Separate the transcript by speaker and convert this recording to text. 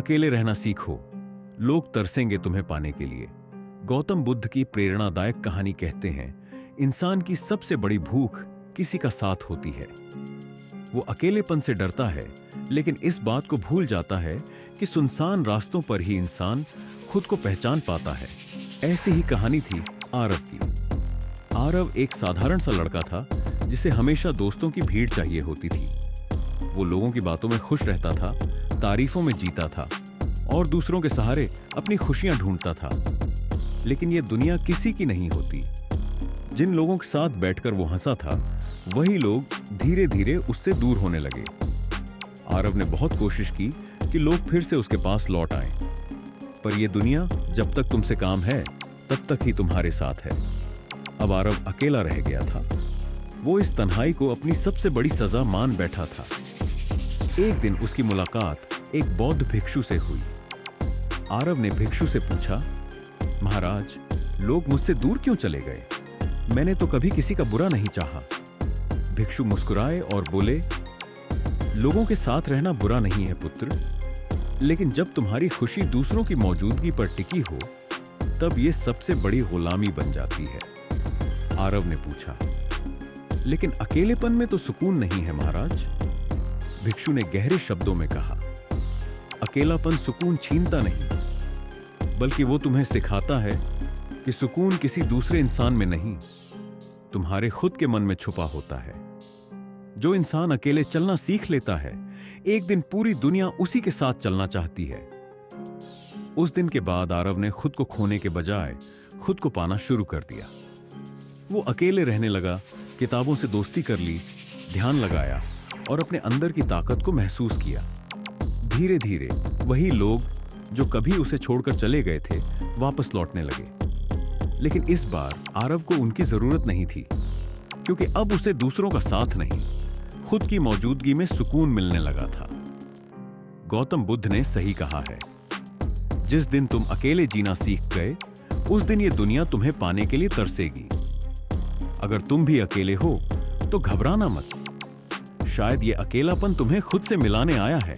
Speaker 1: अकेले रहना सीखो, लोग तरसेंगे तुम्हें पाने के लिए। गौतम बुद्ध की प्रेरणादायक कहानी कहते हैं, इंसान की सबसे बड़ी भूख किसी का साथ होती है। वो अकेलेपन से डरता है, लेकिन इस बात को भूल जाता है कि सुनसान रास्तों पर ही इंसान खुद को पहचान पाता है। ऐसी ही कहानी थी आरव की। आरव एक साधारण सा लड़का था जिसे हमेशा दोस्तों की भीड़ चाहिए होती थी। वो लोगों की बातों में खुश रहता था, तारीफों में जीता था और दूसरों के सहारे अपनी खुशियां ढूंढता था। लेकिन ये दुनिया किसी की नहीं होती। जिन लोगों के साथ बैठकर वो हंसा था, वही लोग धीरे धीरे उससे दूर होने लगे। आरव ने बहुत कोशिश की कि लोग फिर से उसके पास लौट आएं, पर यह दुनिया जब तक तुमसे काम है तब तक ही तुम्हारे साथ है। अब आरव अकेला रह गया था। वो इस तन्हाई को अपनी सबसे बड़ी सजा मान बैठा था। एक दिन उसकी मुलाकात एक बौद्ध भिक्षु से हुई। आरव ने भिक्षु से पूछा, महाराज, लोग मुझसे दूर क्यों चले गए? मैंने तो कभी किसी का बुरा नहीं चाहा। भिक्षु मुस्कुराए और बोले, लोगों के साथ रहना बुरा नहीं है पुत्र, लेकिन जब तुम्हारी खुशी दूसरों की मौजूदगी पर टिकी हो, तब यह सबसे बड़ी गुलामी बन जाती है। आरव ने पूछा, लेकिन अकेलेपन में तो सुकून नहीं है महाराज। भिक्षु ने गहरे शब्दों में कहा, अकेलापन सुकून छीनता नहीं, बल्कि वो तुम्हें सिखाता है कि सुकून किसी दूसरे इंसान में नहीं, तुम्हारे खुद के मन में छुपा होता है। जो इंसान अकेले चलना सीख लेता है, एक दिन पूरी दुनिया उसी के साथ चलना चाहती है। उस दिन के बाद आरव ने खुद को खोने के बजाय खुद को पाना शुरू कर दिया। वो अकेले रहने लगा, किताबों से दोस्ती कर ली, ध्यान लगाया और अपने अंदर की ताकत को महसूस किया। धीरे धीरे वही लोग जो कभी उसे छोड़कर चले गए थे वापस लौटने लगे। लेकिन इस बार आरव को उनकी जरूरत नहीं थी, क्योंकि अब उसे दूसरों का साथ नहीं, खुद की मौजूदगी में सुकून मिलने लगा था। गौतम बुद्ध ने सही कहा है, जिस दिन तुम अकेले जीना सीख गए, उस दिन ये दुनिया तुम्हें पाने के लिए तरसेगी। अगर तुम भी अकेले हो तो घबराना मत, शायद ये अकेलापन तुम्हें खुद से मिलाने आया है।